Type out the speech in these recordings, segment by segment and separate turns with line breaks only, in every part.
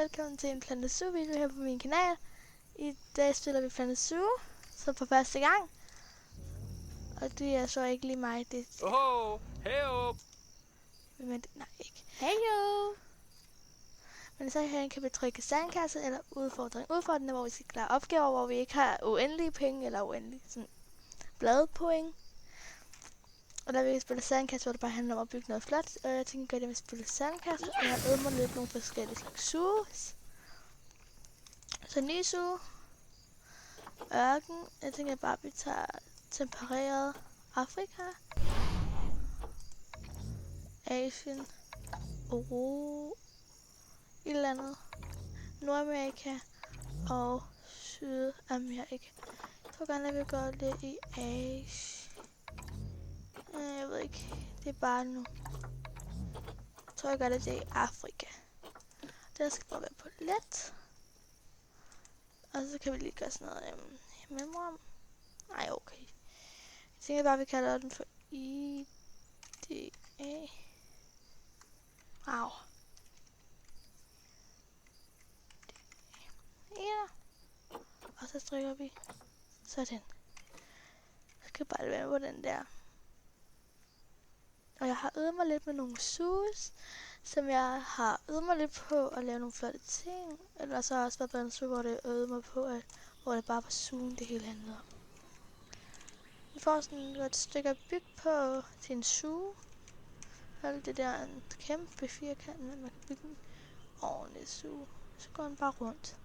velkommen til en Planet Zoo video her på min kanal. I dag spiller vi Planet Zoo, så for første gang. Og det er så ikke lige mig, det er...
Oho, heyo!
Men det, nej, ikke.
Heyo!
Men så herinde kan vi trykke sandkasse eller udfordring. Udfordringen er, hvor vi skal klare opgaver, hvor vi ikke har uendelige penge eller uendelige sådan bladpoint. Og der vil vi spille sandkasse, hvor det bare handler om at bygge noget flot. Og jeg tænker godt, at jeg vil spille sandkasse. Og jeg har øvet mig lidt nogle forskellige slags zoos. Så ny zoo. Ørken. Jeg tænker bare, at vi tager tempereret Afrika. Asien. Et eller andet. Nordamerika. Og Sydamerika. Jeg tror gerne, jeg vil gå lidt i Asien. Jeg ved ikke. Det er bare nu. Jeg tror, jeg gør det i Afrika. Det skal bare være på let. Og så kan vi lige gøre sådan noget mellemrum. Nej, okay. Jeg tænker bare, vi kalder den for IDA. Wow. Ja. Og så trykker vi sådan. Så kan jeg bare være på den der. Og jeg har øvet mig lidt med nogle zoos, som jeg har øvet mig lidt på at lave nogle flotte ting. Eller så har jeg også været på en zoo, hvor det øvede mig på, hvor det bare var zooen, det hele handlede om. Vi får sådan et stykke at bygge på til en zoo. Hold det der en kæmpe firkant, men man kan bygge en ordentlig zoo. Så går den bare rundt.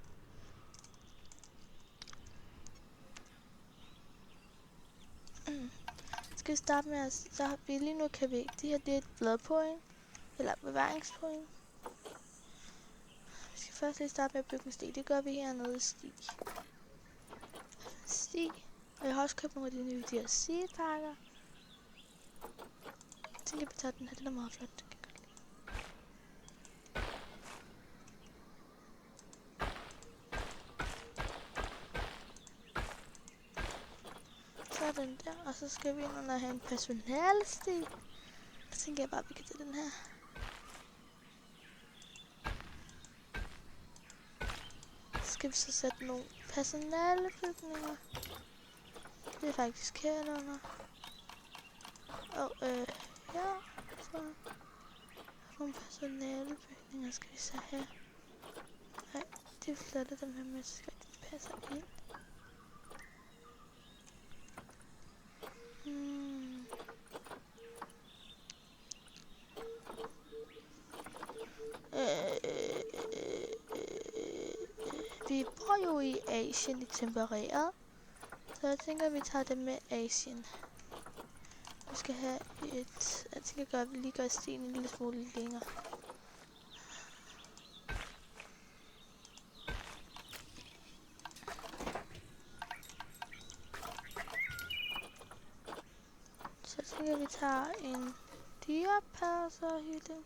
Skal vi starte med at, så har vi lige nu kan vi, det her det er et bladpoint, eller bevaringspoint. Vi skal først lige starte med at bygge en sti, det gør vi hernede i sti. Og jeg har også købt nogle af de nye DLC-pakker. Jeg tænker, vi tager den her, den er meget flot, det kan jeg godt lide. Den der, og så skal vi ind under have en personalestil. Så tænker jeg bare, at vi kan tage den her. Så skal vi så sætte nogle personalebygninger. Det er faktisk herunder. Og ja, så nogle personalebygninger skal vi så have. Nej, det er flotte, dem her med, så de passer ind. Vi bor jo i Asien i tempereret, så jeg tænker, at vi tager det med Asien. Vi skal have et... Jeg tænker, at vi lige gør stien en lille smule længere. Så jeg tænker, at vi tager en dyrepasserhytte.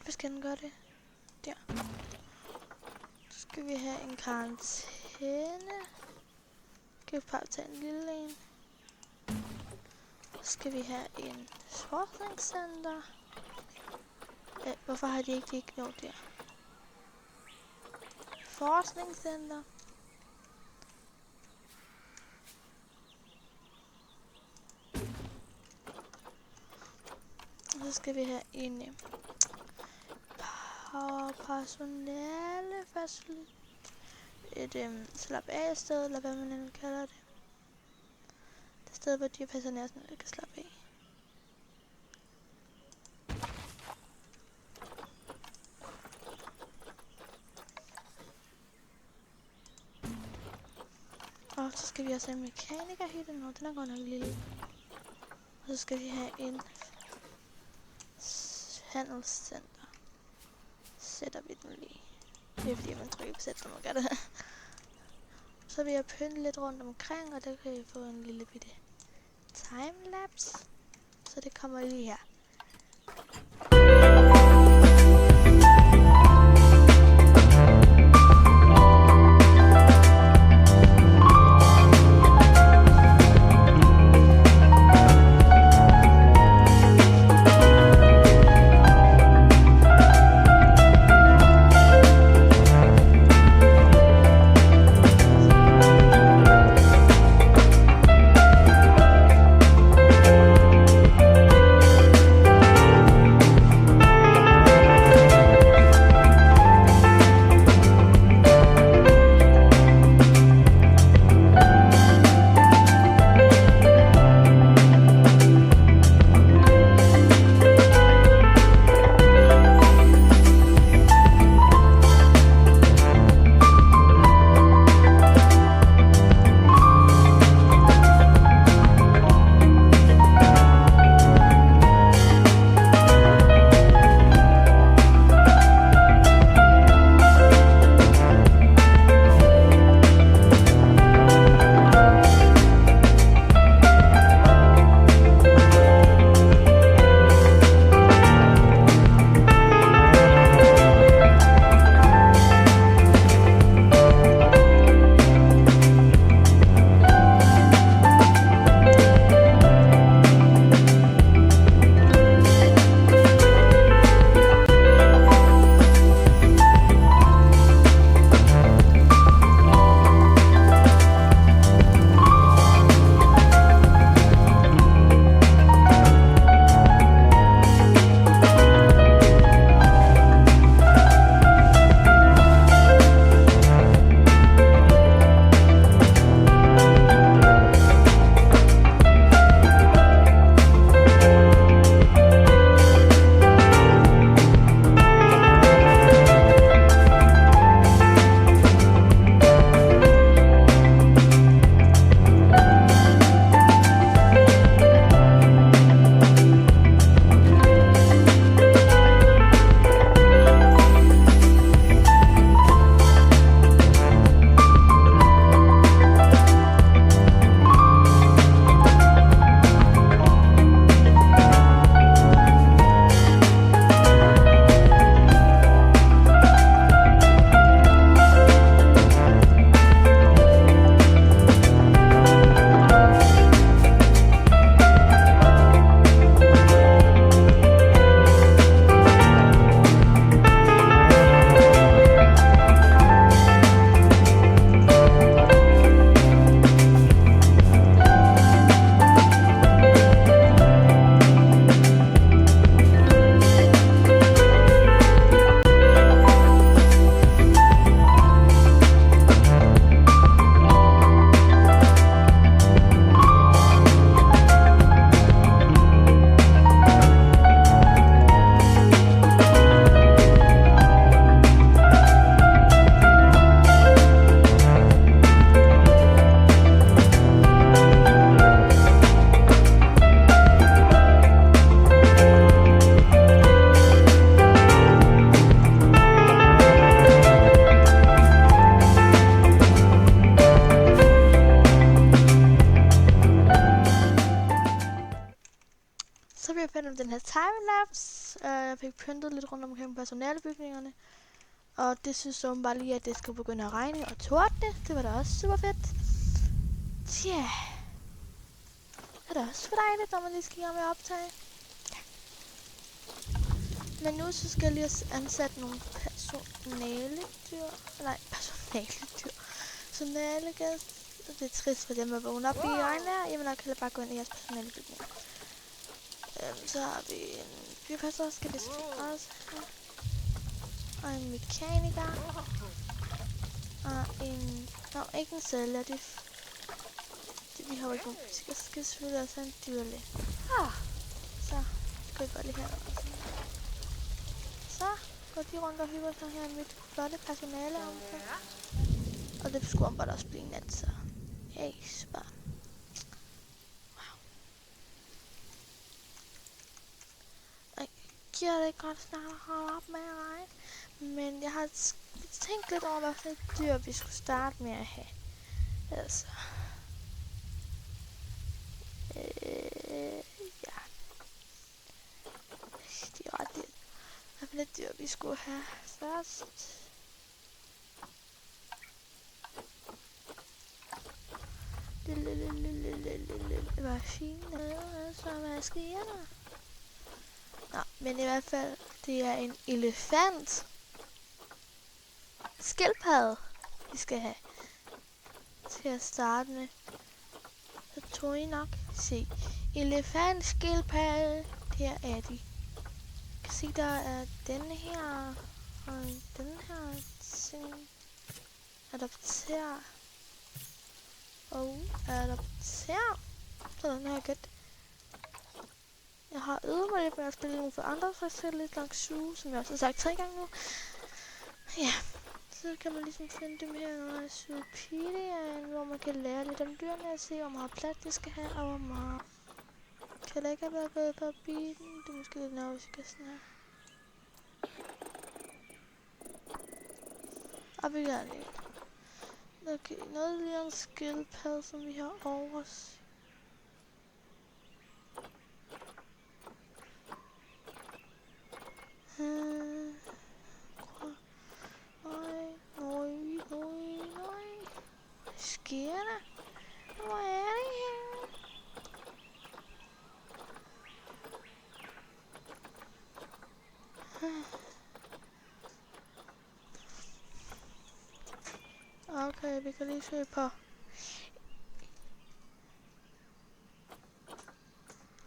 Hvad skal den gøre det? Der. Så skal vi have en karantæne. Skal vi bare tage en lille en. Så skal vi have en forskningscenter. Hvorfor har de ikke gjort det? Forskningscenter. Og så skal vi have en personale facilitet. Et slap af sted, eller hvad man end kalder det. Det sted, hvor de personale kan slappe af. Og så skal vi også have en mekanikerhytte nu, den er godt nok lille. Og så skal vi have en handelscenter. Sætter vi den lige. Det er fordi, man trykker på sæt, når man gør det her. Så vil jeg pynte lidt rundt omkring, og der kan I få en lille bitte timelapse. Så det kommer lige her. Så vi fandt den her timelapse. Jeg fik pyntet lidt rundt omkring personalebygningerne. Og det synes så bare lige, at det skulle begynde at regne og tordne. Det var da også super fedt. Tja. Det er da også for dejligt, når man lige skal i gang med at optage. Ja. Men nu så skal jeg lige ansætte nogle personaledyr. Det er trist for dem at vågne op i regnvejr. Jamen, jeg kan bare gå ind i jeres personalebygning. Så har vi en bygpasser, skal det også have. Og en mekaniker. Og en... Nå, ikke en sælger. Vi har jo ikke nogen butikker, så skal selvfølgelig også have en dyrlæge. Så skal vi bare lige her. Så går de rundt og hygger sig her i mit flotte personale. Og det skulle om bare også blive nat, så... Hey, super. Wow. Jeg giver det ikke godt snart at holde op med at regne. Men jeg har tænkt lidt over, hvad for et dyr vi skulle starte med at have. Altså... ja. Det er ret lidt. Hvad for et dyr vi skulle have først? Det var fint. Så hvad sker der? Nå, men i hvert fald, det er en elefant. Skildpadde, vi skal have. Til at starte med. Så tror I nok. Se. Elefant, skildpadde. Der er de. Kan se, der er denne her. Og den her ting. Adopter. Og adopter. Sådan har jeg gæt. Jeg har øvet mig lidt med at spille nogle for andre, for eksempel lidt langt suge, som jeg også har sagt 3 gange nu. Ja, så kan man ligesom finde dem her, når jeg søger Wikipedia, hvor man kan lære lidt om dyrene og se, hvor meget plads de skal have, og hvor meget. Kan der ikke have været gået på bilen? Det er måske lidt nervøs, jeg kan snakke. Og vi gør det. Okay, noget lige om skildpadde, som vi har over os. Nej. Sker der? Hvor er det her? Okay, vi kan lige se på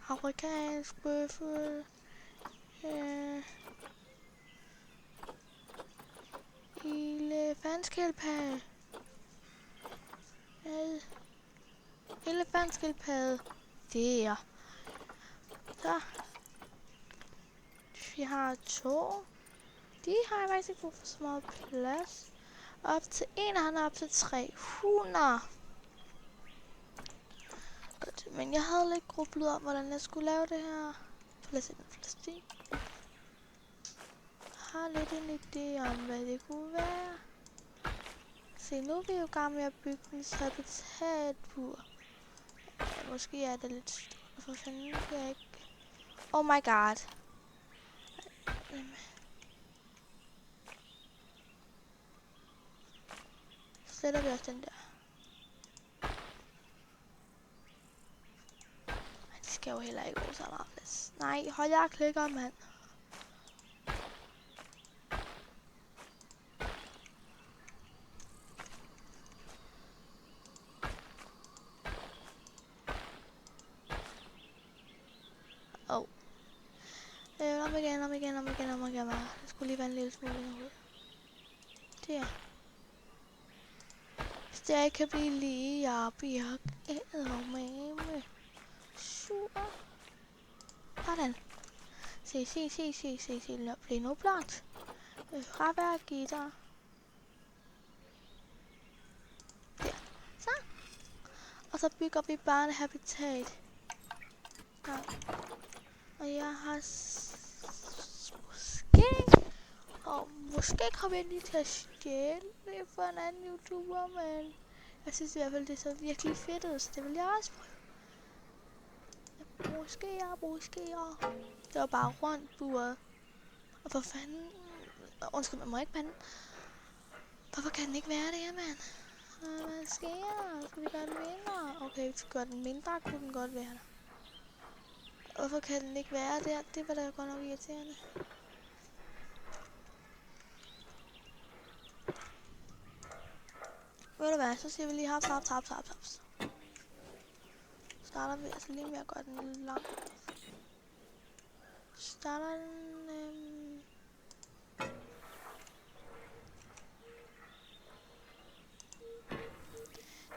afrikansk bøffel. Elefantskildpadde. Elefantskildpadde. Der. Så. Vi har 2. De har faktisk ikke brug for så meget plads. Op til 1, og han er op til 300. Godt. Men jeg havde lidt grublet om, hvordan jeg skulle lave det her. Plads i den plastik. Har lidt en idé om, hvad det kunne være. Se, nu er vi jo i gang med at bygge en habitatbur. Ja, måske er det lidt stort, for fanden jeg ikke. Oh my god. Så sætter vi også den der. Det skal jo heller ikke gå så meget plads. Nej, hold jer klikker, mand. Om igen. Jeg skulle lige være en lille smule ud. Der. Hvis det ikke kan blive lige op i med. Sur. Sådan. Se. Bliv nu blot. Fravær gitter. Der. Så. Og så bygger vi bare en habitat. Nej. Og jeg har måske kommer jeg lige til at stjæle det for en anden YouTuber, men jeg synes i hvert fald, det så virkelig fedt ud, så det vil jeg også prøve. Moskéer. Det var bare rundt buret. Og for fanden... Undskyld, man må ikke bande. Hvorfor kan den ikke være det, mand? Hvad sker der? Skal vi gøre den mindre? Okay, vi skal gøre den mindre, kunne den godt være der. Hvorfor kan den ikke være der? Det var da godt nok irriterende. Ved du hvad, så siger vi lige haps. Starter vi altså lige med at gøre den lang. Starter den...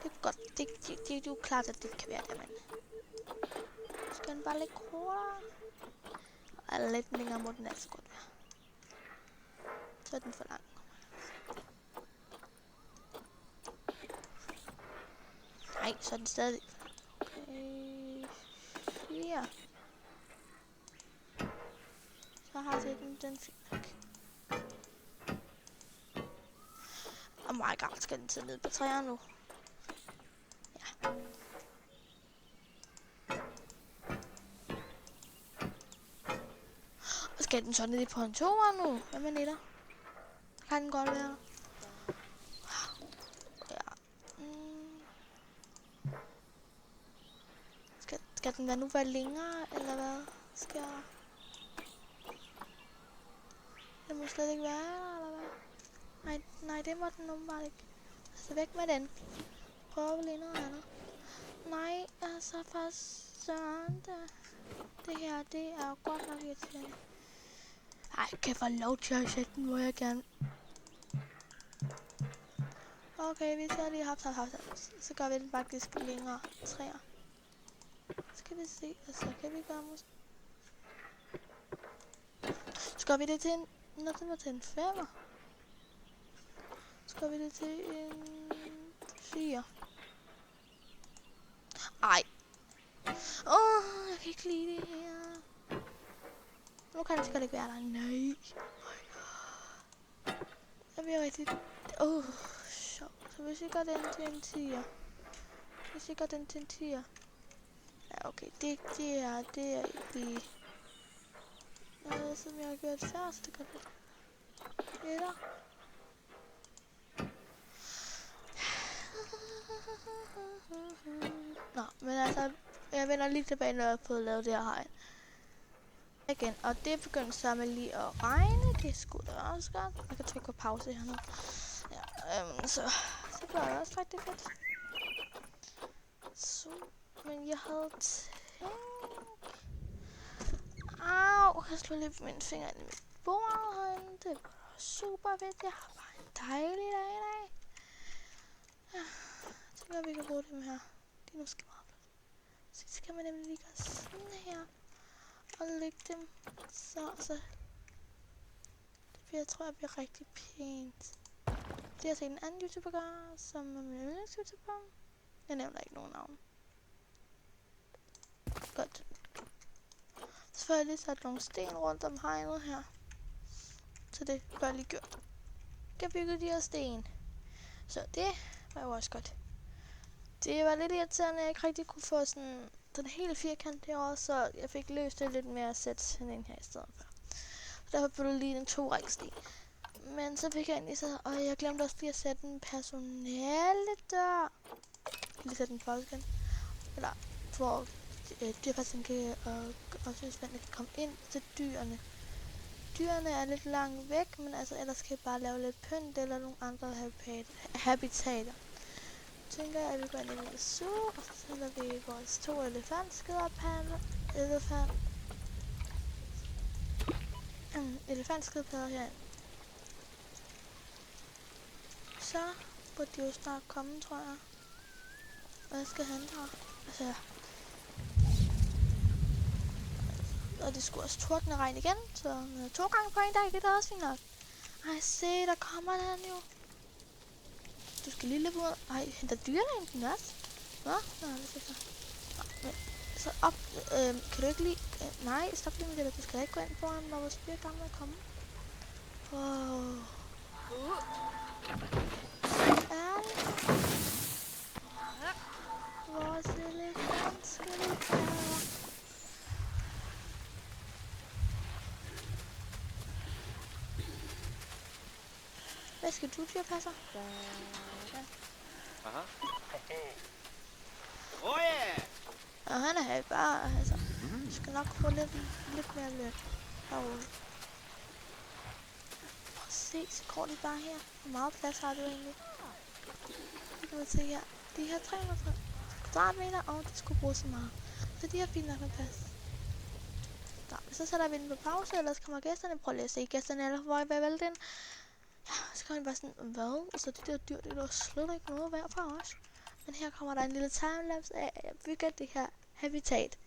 Det er godt, det er jo klart, at det kan være det, men... Skal den bare lidt kortere? Eller lidt længere må den altså godt være. Så er den for lang. Nej, så er den stadig... Okay... 4. Så har jeg den fint nok. Oh my god, skal den sidde ned på træerne nu? Ja. Og skal den så ned på en toer nu? Hvad med netter? Kan den godt være? Ja. Skal den nu være længere, eller hvad? Skal jeg... Det må slet ikke være der, eller hvad? Nej, det må den åbenbart ikke. Så væk med den. Prøver vi lige noget andet. Nej, altså for sådan der. Det her, det er jo godt nok irriterende. Ej, kan jeg få lov til at sætte den, hvor jeg gerne... Okay, vi tager lige haps. Så gør vi den faktisk længere. 3'er. Skal vi se, altså kan vi gøre måske... Så gør vi det til en... Når det var til en 5'er. Så gør vi det til en 4. Ej. Jeg kan ikke lide det her. Nu kan det sikkert ikke være der. Nej. Jeg bliver rigtig... sjovt. Så hvis vi gør den til en 10'er. Hvis vi gør den til en 10'er. Ja, okay. Det er ikke lige... Noget, som jeg har gjort før, så det gør det. Eller... Nå, men altså... Jeg vender lige tilbage, når jeg har fået lavet det her hegn. Igen, og det begynder så med lige at regne. Det skulle da også godt. Jeg kan trykke på pause her nu. Ja, så gør det også rigtig fedt. Så, men jeg havde tænkt... Au, jeg slog lige min finger ind i mit bord herinde. Det var super fedt. Jeg har bare en dejlig dag i dag. Ja, jeg tænker, at vi kan bruge dem her. De er måske meget bløde. Så skal man nemlig lige gøre sådan her. Og lægge dem så. Jeg tror, det bliver rigtig pænt. Det har jeg set en anden YouTuber gøre, som er min yndlings-YouTuber. Jeg nævner ikke nogen navn. Godt. Så får jeg lige sat nogle sten rundt om hegnet her. Så det gør jeg lige gjort. Jeg kan bygge de her sten. Så det var jo også godt. Det var lidt irriterende, at jeg ikke rigtig kunne få sådan den hele firkant derovre, så jeg fik løst det lidt med at sætte sådan en her i stedet for. Så derfor blev det lige en 2-rækkesten. Men så fik jeg egentlig så, og jeg glemte også lige at sætte en personale dør. Lige sætte den på igen. Eller for dyrepasningen kan og synes, man kan komme ind til dyrene. Dyrene er lidt langt væk, men altså ellers kan jeg bare lave lidt pynt eller nogle andre habitater. Tænker jeg, at vi går ind i en zoo, og så sætter vi vores 2 elefantskæderpander. Elefantskæderpander herinde. Så burde de jo snart komme, tror jeg. Hvad skal han her? Altså... Og det skulle også tordne regn igen, så 2 gange på en dag, det er også fint nok. Ej, se, der kommer den jo. Du skal lige løbe ud. Ej, henter dyrene den også? Nå, det er så. Men, så op. Kan du ikke lige... nej, stop lige med det. Du skal ikke gå ind på ham, når vores dyr er gang med at komme. Vores elefant skal vi gøre. Hvad skal du, dyrepasser?
Aha. Oh yeah!
Og han er bare, altså, du skal nok få lidt mere løn. Herude. Prøv at se, så går de bare her. Hvor meget plads har du egentlig? Det kan man se her. De her 300 kvadratmeter, og de skulle bruge så meget. Så de har fint nok med plads. Så sætter vi den på pause, ellers kommer gæsterne. Prøv lige at se gæsterne, eller hvor jeg vil vælge den. Ja, så kommer de bare sådan, hvad? Altså det der dyr, det er slet ikke noget værd for os. Men her kommer der en lille timelapse af, at jeg bygger det her habitat.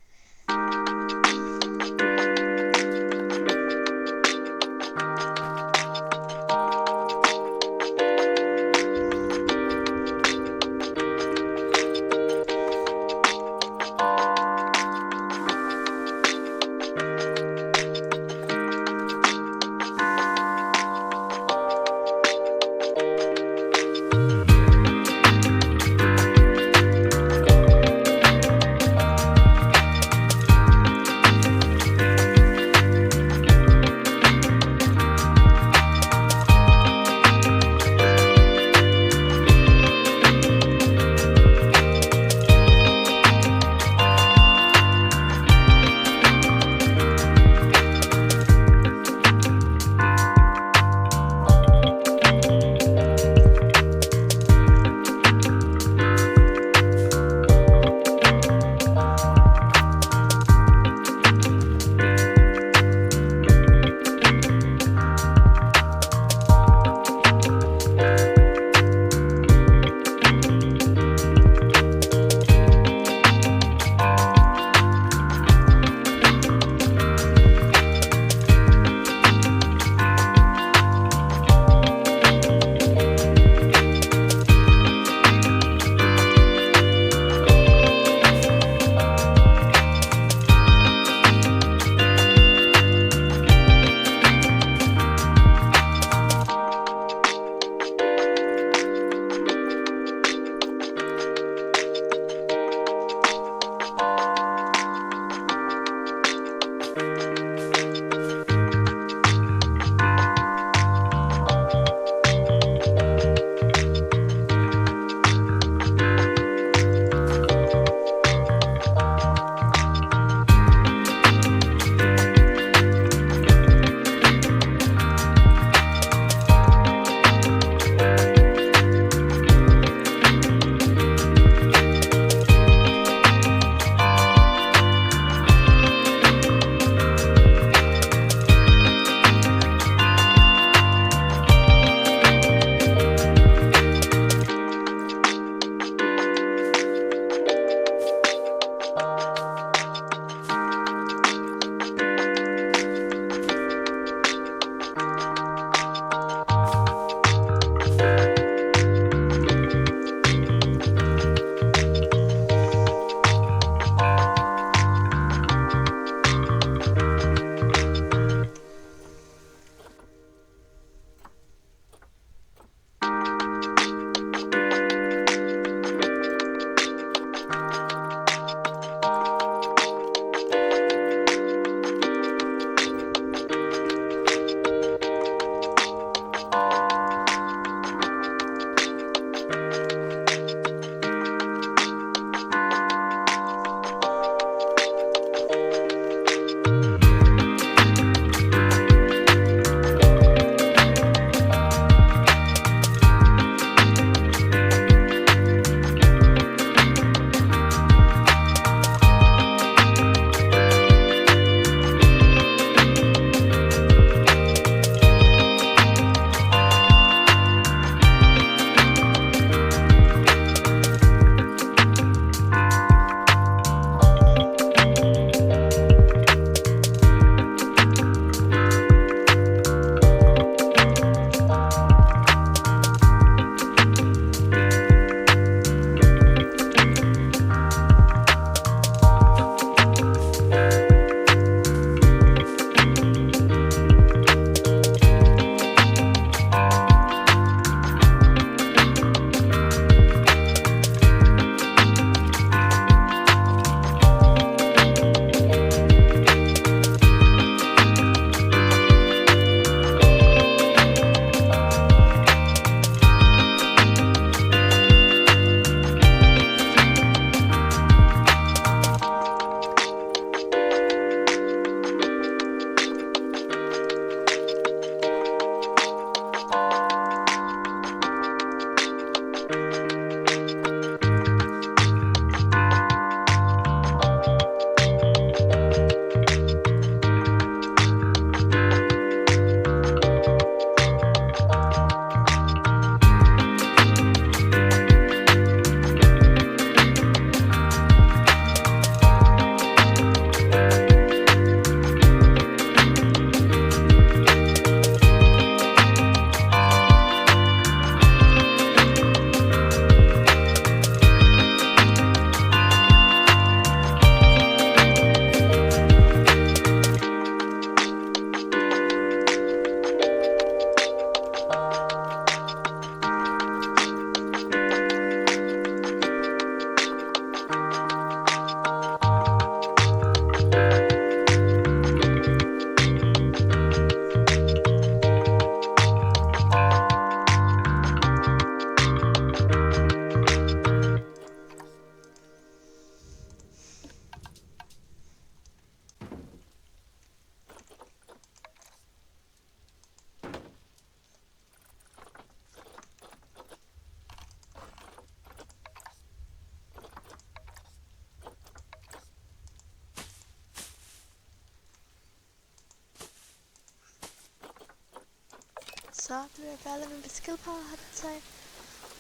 Så bliver jeg færdig med skildpaddehabitat.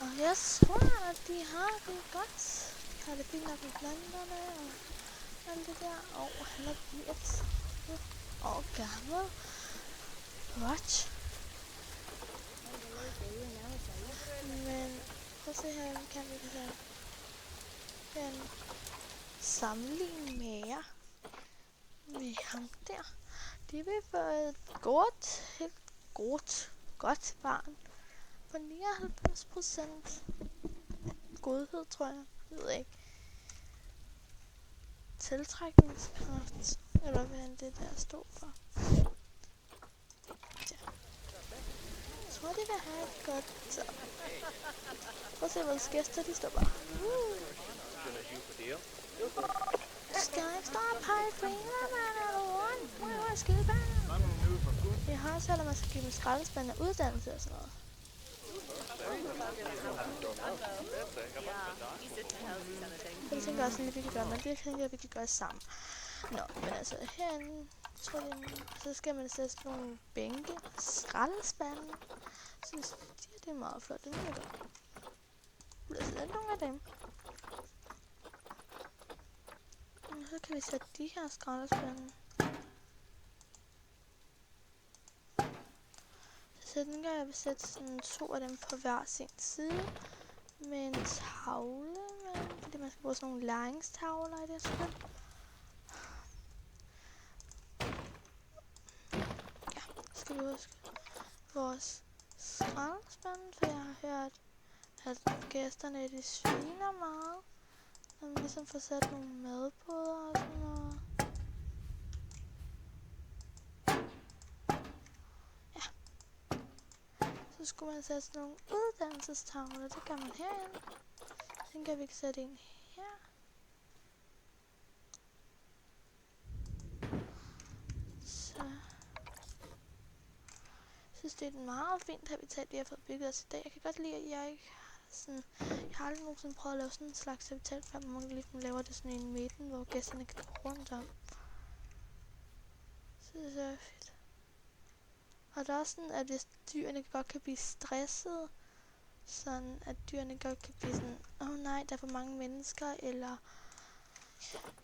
Og jeg tror, at de har det godt. De har det fint nok med planterne og alt det der. Han er lidt gammel. What? Men prøv at se her, kan vi kan sammenligne med jer. Med ham der. De vil få et godt barn på 99% godhed, tror jeg. Jeg ved ikke. Tiltrækningskraft, eller hvad det der står for. Ja. Jeg tror, de vil have et godt. Så. Prøv at se, vores gæster, de står bare. Skal jeg ikke stå og pege fingre, mand, eller rundt? Må jeg være skidebær? Jeg har også, at man skal give dem skraldespand af uddannelse og sådan noget. Jeg tænker også lidt, vi kan gøre, men det tænker jeg, vi kan gøre sammen. Nå, men altså herinde, tror jeg, så skal man sætte nogle bænke og skraldespande. Jeg synes, de er meget flotte. Nu er der sætte nogle af dem. Og så kan vi sætte de her skraldespande. Så tænker jeg, vil sætte sådan 2 af dem på hver sin side. Med en tavle, fordi man skal bruge sådan nogle læringstavler i det spil. Ja, skal vi huske vores skraldespande, for jeg har hørt, at gæsterne de sviner meget. Når man ligesom får sat nogle madboder og sådan noget. Ja. Så skulle man sætte sådan nogle uddannelsestavler, det gør man herinde. Jeg tænker, at vi kan sætte en her. Så. Jeg synes, det er et meget fint habitat, vi har fået bygget os i dag. Jeg kan godt lide, at jeg ikke sådan, jeg har aldrig nogensinde prøvet at lave sådan en slags habitat, før man ligesom laver det sådan i midten, hvor gæsterne kan gå rundt om. Så det er så fedt. Og der er også sådan, at hvis dyrene godt kan blive stresset, sådan at dyrene godt kan blive sådan, nej, der er for mange mennesker, eller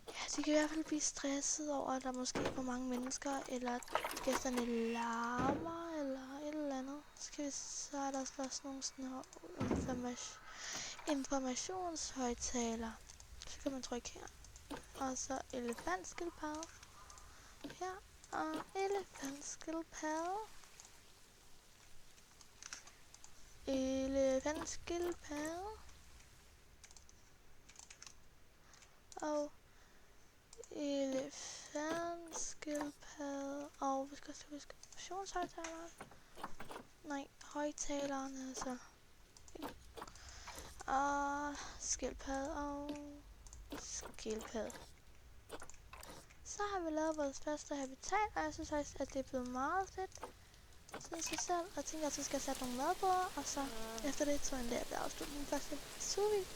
ja, de kan i hvert fald blive stresset over, at der måske er for mange mennesker, eller at gæsterne larmer, eller et eller andet. Så er der også nogle sådan her informationshøjtaler. Så kan man trykke her. Og så elefantskildpadde. Her, og elefantskildpadde. Elefantskildpadde. Og elefantskildpadde. Og vi skal også huske informationshøjtaleren. Nej, højtalerne altså. Og skildpadde og skildpadde. Så har vi lavet vores første habitat, og jeg synes faktisk, at det er blevet meget fedt. Synes jeg selv, og tænker, at vi skal sætte nogle madboder, og så efter det, så en dag bliver afsluttet den første episode.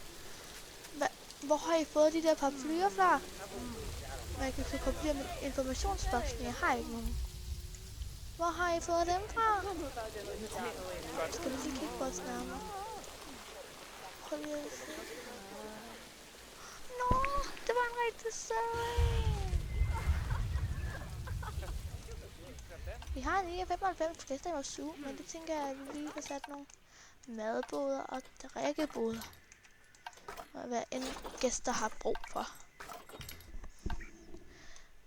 Hvor har I fået de der paraplyer fra? Jeg kan få kopiere med informationsboksen, jeg har ikke nogen. Hvor har I fået dem fra? Skal vi lige kigge på os nærmere? Prøv lige at se. Nå, det var en rigtig sød. Vi har 95 gæster i vores suge, men det tænker jeg, at vi lige har sat nogle madboder og drikkeboder. Og hvad end gæster har brug for.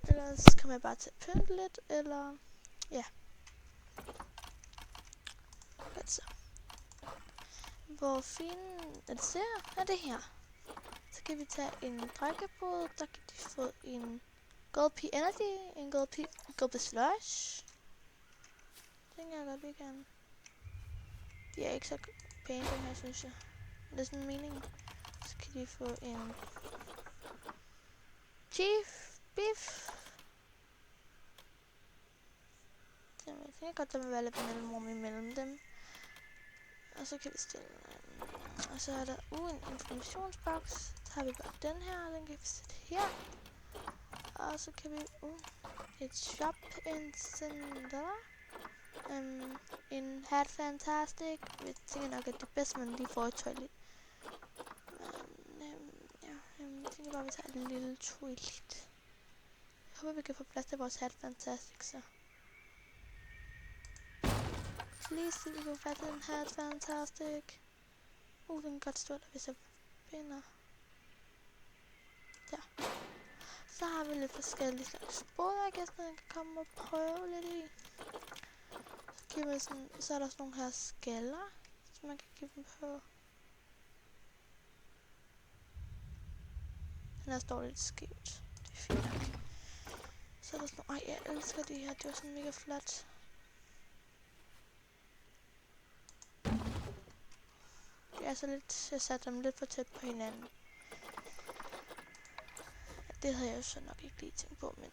Ellers kan man bare tage pynt lidt, eller ja. Godt så. Hvor fint er det ser? Er det her. Så kan vi tage en drikkebod, der kan de få en Gulpy Energy, en Gulpy Slush. Tænker jeg godt, vi kan. De er ikke så pæne, den her, synes jeg. Men det er sådan en mening. Så kan de få en Chief Beef. Jeg tænker godt, der vil være lidt mellemrum imellem dem. Og så kan vi stille og så er der en informationsboks. Så har vi bare den her, den kan vi sætte her. Og så kan vi et shop center. En hat fantastic. Jeg tænker nok, at det bedste, man lige får et toilet. Men jeg tænker bare, at vi tager et lille toilet. Jeg håber, vi kan få plads til vores hat fantastic, så. Please, vi kan få plads til en hat fantastic. Den kan godt stå der, hvis jeg finder. Der. Så har vi lidt forskellige slags både, jeg gæster kan komme og prøve lidt i. Så er der sådan nogle her skaller, som man kan give dem på. Den her står lidt skævt. Det er fint nok. Så er der sådan nogle, jeg elsker de her, det var sådan mega flot. Det er så lidt, jeg satte dem lidt for tæt på hinanden. Ja, det havde jeg jo så nok ikke lige tænkt på, men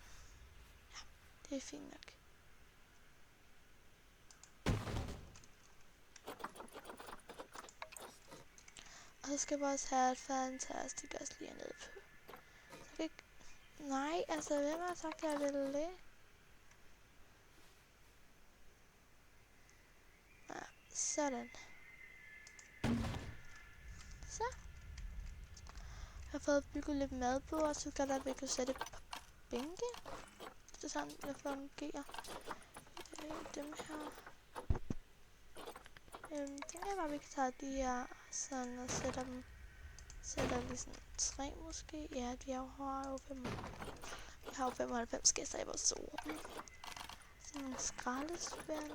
ja, det er fint nok. Og så skal vi også have et fantastisk også lige ned på. Så ikke... Nej, altså hvem har sagt, at jeg ville det? Ja, sådan. Så. Jeg har fået bygget lidt madbord, så skal der virkelig sætte et par bænke. Det er sådan, jeg fungerer. Dem her. Tænker jeg bare, vi kan tage de her sådan og sætter dem. Sætter vi sådan 3 måske. Ja, vi har jo 95 gæster i vores sofa. Sådan en skraldespand.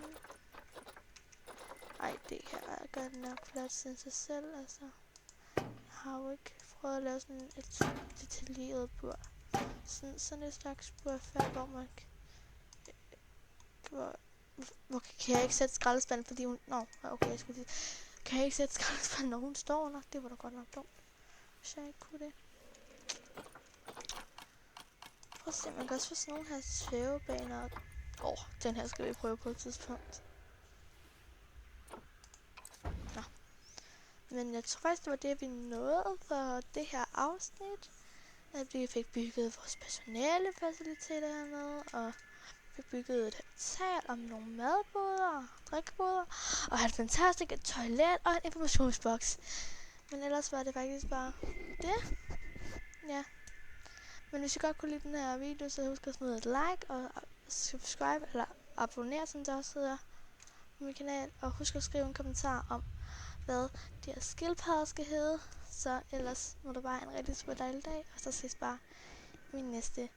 Ej, det her er godt nok flot til sig selv, altså. Jeg har jo ikke prøvet at lave sådan et detaljeret bord. Sådan et slags bord før, hvor man hvor kan jeg ikke sætte skraldespanden, fordi hun... Nå, okay, jeg skulle sige... Kan jeg ikke sætte skraldespanden, når hun står under? Det var da godt nok dumt, hvis jeg ikke kunne det. Prøv at se, man kan også få sådan nogle her svævebaner. Den her skal vi prøve på et tidspunkt. Nå. Men jeg tror faktisk, det var det, vi nåede for det her afsnit. At vi fik bygget vores personalefaciliteter hernede, og vi byggede et habitat om nogle madboder, drikkeboder, og et fantastisk toilet og en informationsboks. Men ellers var det faktisk bare det. Ja. Men hvis I godt kunne lide den her video, så husk at smide et like og subscribe eller abonnere, som der også hedder på min kanal. Og husk at skrive en kommentar om, hvad de her skildpadder skal hedde. Så ellers må du bare have en rigtig super dejlig dag, og så ses bare i min næste